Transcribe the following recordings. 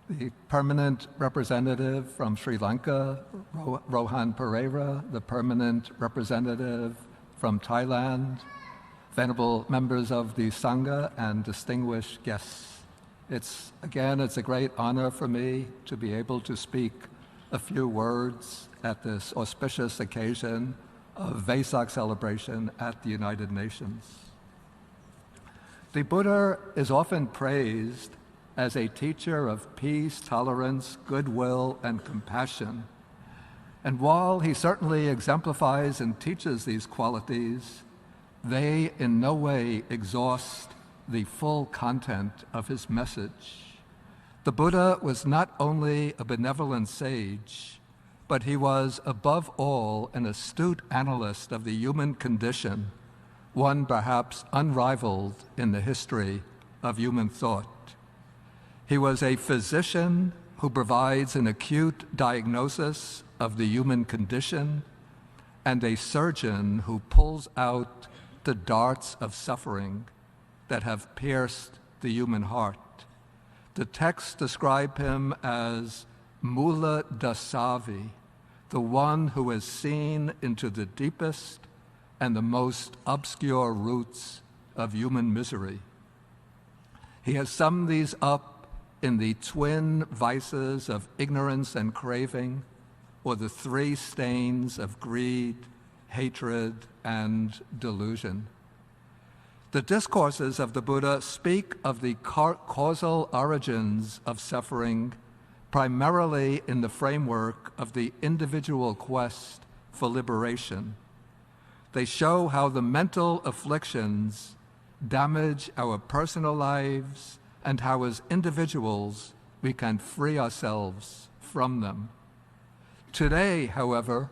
the permanent representative from Sri Lanka, Rohan Pereira, the permanent representative from Thailand, venerable members of the Sangha, and distinguished guests. It's a great honor for me to be able to speak a few words at this auspicious occasion of Vesak celebration at the United Nations. The Buddha is often praised as a teacher of peace, tolerance, goodwill, and compassion. And while he certainly exemplifies and teaches these qualities, they in no way exhaust the full content of his message. The Buddha was not only a benevolent sage, but he was above all an astute analyst of the human condition, one perhaps unrivaled in the history of human thought. He was a physician who provides an acute diagnosis of the human condition and a surgeon who pulls out the darts of suffering that have pierced the human heart. The texts describe him as Mula Dasavi, the one who has seen into the deepest and the most obscure roots of human misery. He has summed these up in the twin vices of ignorance and craving, or the three stains of greed, hatred, and delusion. The discourses of the Buddha speak of the causal origins of suffering primarily in the framework of the individual quest for liberation. They show how the mental afflictions damage our personal lives and how as individuals we can free ourselves from them. Today, however,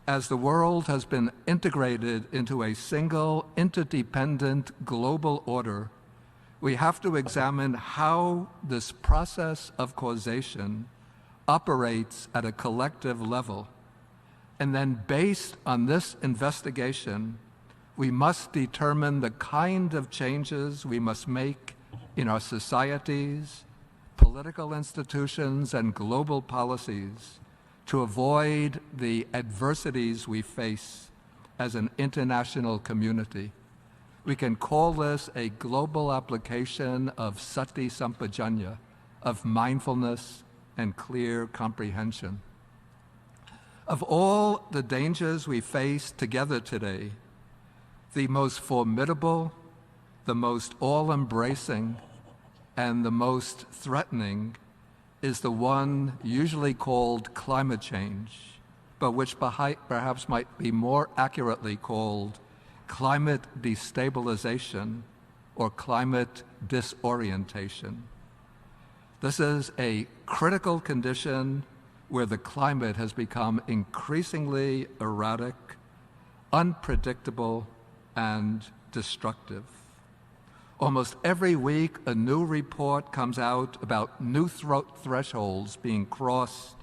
as the world has been integrated into a single, interdependent global order, we have to examine how this process of causation operates at a collective level. And then based on this investigation, we must determine the kind of changes we must make in our societies, political institutions, and global policies to avoid the adversities we face as an international community. We can call this a global application of sati sampajanya, of mindfulness and clear comprehension. Of all the dangers we face together today, the most formidable, the most all-embracing, and the most threatening is the one usually called climate change, but which perhaps might be more accurately called climate destabilization or climate disorientation. This is a critical condition where the climate has become increasingly erratic, unpredictable, and destructive. Almost every week, a new report comes out about new thresholds being crossed.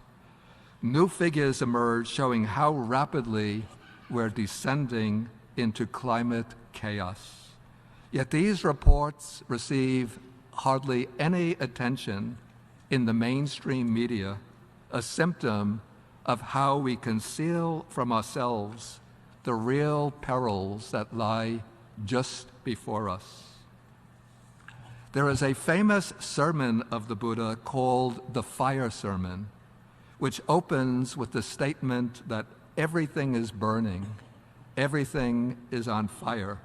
New figures emerge showing how rapidly we're descending into climate chaos. Yet these reports receive hardly any attention in the mainstream media, a symptom of how we conceal from ourselves the real perils that lie just before us. There is a famous sermon of the Buddha called the Fire Sermon, which opens with the statement that everything is burning, everything is on fire.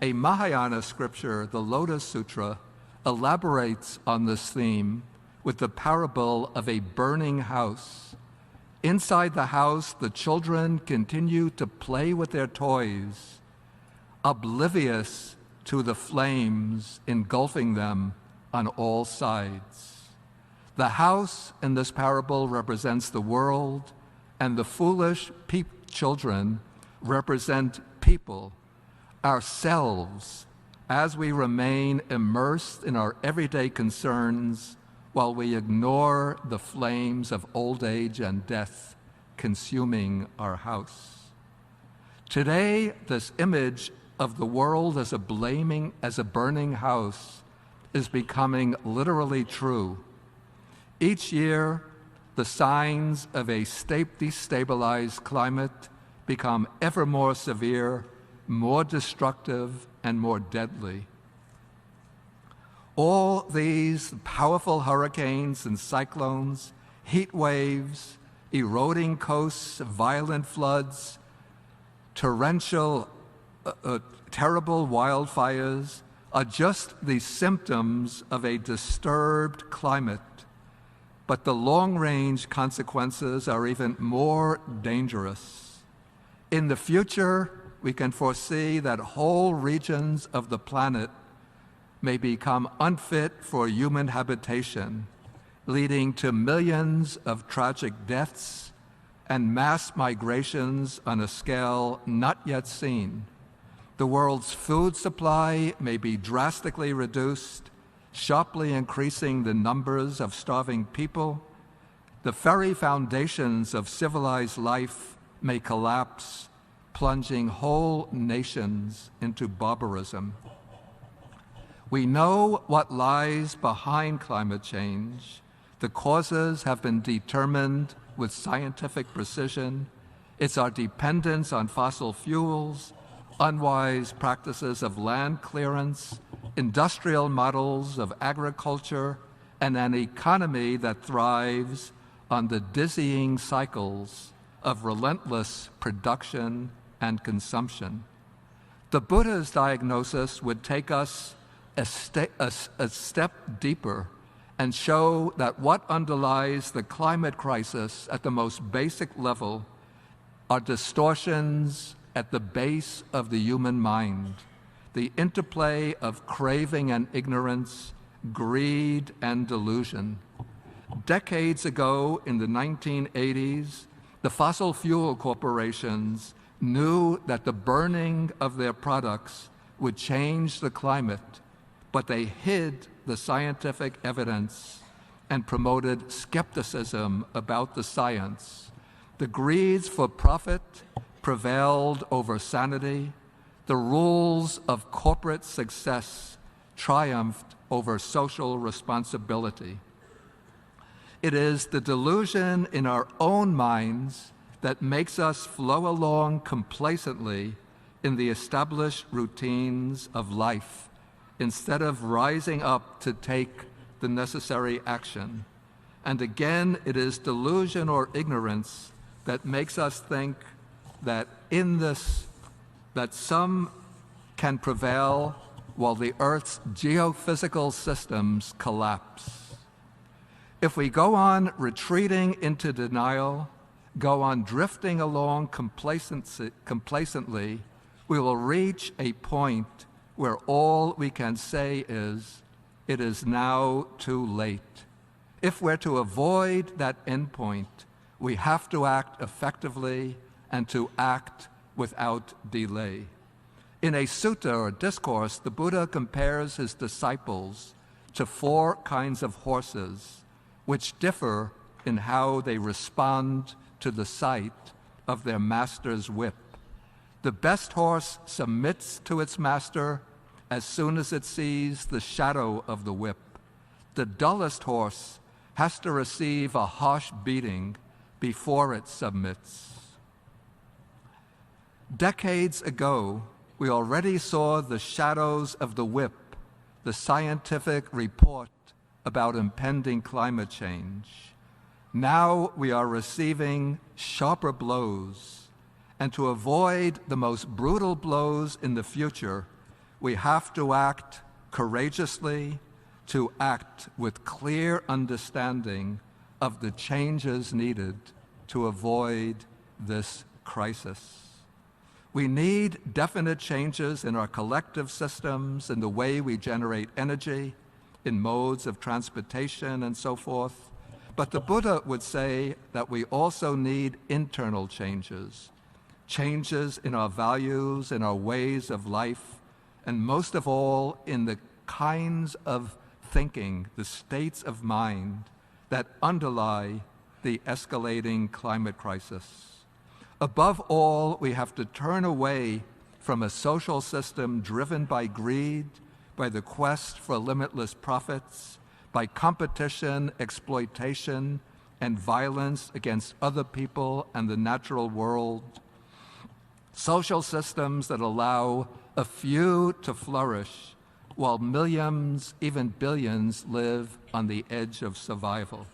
A Mahayana scripture, the Lotus Sutra, elaborates on this theme with the parable of a burning house. Inside the house, the children continue to play with their toys, oblivious to the flames engulfing them on all sides. The house in this parable represents the world, and the foolish children represent people, ourselves, as we remain immersed in our everyday concerns while we ignore the flames of old age and death consuming our house. Today, this image of the world as a burning house is becoming literally true. Each year, the signs of a destabilized climate become ever more severe, more destructive, and more deadly. All these powerful hurricanes and cyclones, heat waves, eroding coasts, violent floods, torrential, terrible wildfires are just the symptoms of a disturbed climate. But the long-range consequences are even more dangerous. In the future, we can foresee that whole regions of the planet may become unfit for human habitation, leading to millions of tragic deaths and mass migrations on a scale not yet seen. The world's food supply may be drastically reduced, sharply increasing the numbers of starving people. The very foundations of civilized life may collapse, plunging whole nations into barbarism. We know what lies behind climate change. The causes have been determined with scientific precision. It's our dependence on fossil fuels, unwise practices of land clearance, industrial models of agriculture, and an economy that thrives on the dizzying cycles of relentless production and consumption. The Buddha's diagnosis would take us a step deeper and show that what underlies the climate crisis at the most basic level are distortions at the base of the human mind, the interplay of craving and ignorance, greed and delusion. Decades ago, in the 1980s, the fossil fuel corporations knew that the burning of their products would change the climate, but they hid the scientific evidence and promoted skepticism about the science. The greeds for profit prevailed over sanity. The rules of corporate success triumphed over social responsibility. It is the delusion in our own minds that makes us flow along complacently in the established routines of life, instead of rising up to take the necessary action. And again, it is delusion or ignorance that makes us think that that some can prevail while the Earth's geophysical systems collapse. If we go on retreating into denial, go on drifting along complacently, we will reach a point where all we can say is, it is now too late. If we're to avoid that endpoint, we have to act effectively and to act without delay. In a sutta or discourse, the Buddha compares his disciples to 4 kinds of horses, which differ in how they respond to the sight of their master's whip. The best horse submits to its master as soon as it sees the shadow of the whip. The dullest horse has to receive a harsh beating before it submits. Decades ago, we already saw the shadows of the whip, the scientific report about impending climate change. Now we are receiving sharper blows, and to avoid the most brutal blows in the future, we have to act courageously, to act with clear understanding of the changes needed to avoid this crisis. We need definite changes in our collective systems, in the way we generate energy, in modes of transportation and so forth. But the Buddha would say that we also need internal changes, changes in our values, in our ways of life, and most of all, in the kinds of thinking, the states of mind that underlie the escalating climate crisis. Above all, we have to turn away from a social system driven by greed, by the quest for limitless profits, by competition, exploitation, and violence against other people and the natural world. Social systems that allow a few to flourish while millions, even billions, live on the edge of survival.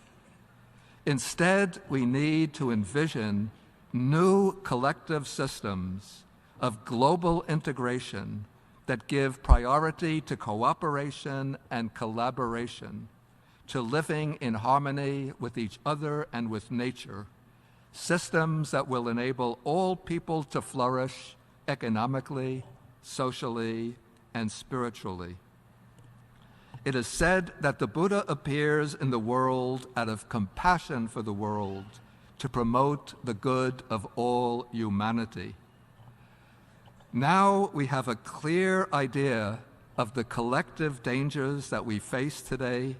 Instead, we need to envision new collective systems of global integration that give priority to cooperation and collaboration, to living in harmony with each other and with nature, systems that will enable all people to flourish economically, socially, and spiritually. It is said that the Buddha appears in the world out of compassion for the world to promote the good of all humanity. Now we have a clear idea of the collective dangers that we face today,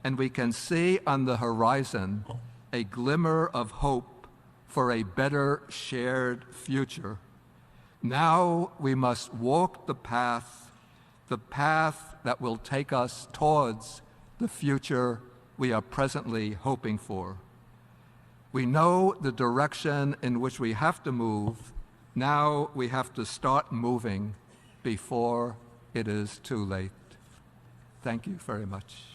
and we can see on the horizon a glimmer of hope for a better shared future. Now we must walk the path that will take us towards the future we are presently hoping for. We know the direction in which we have to move. Now we have to start moving before it is too late. Thank you very much.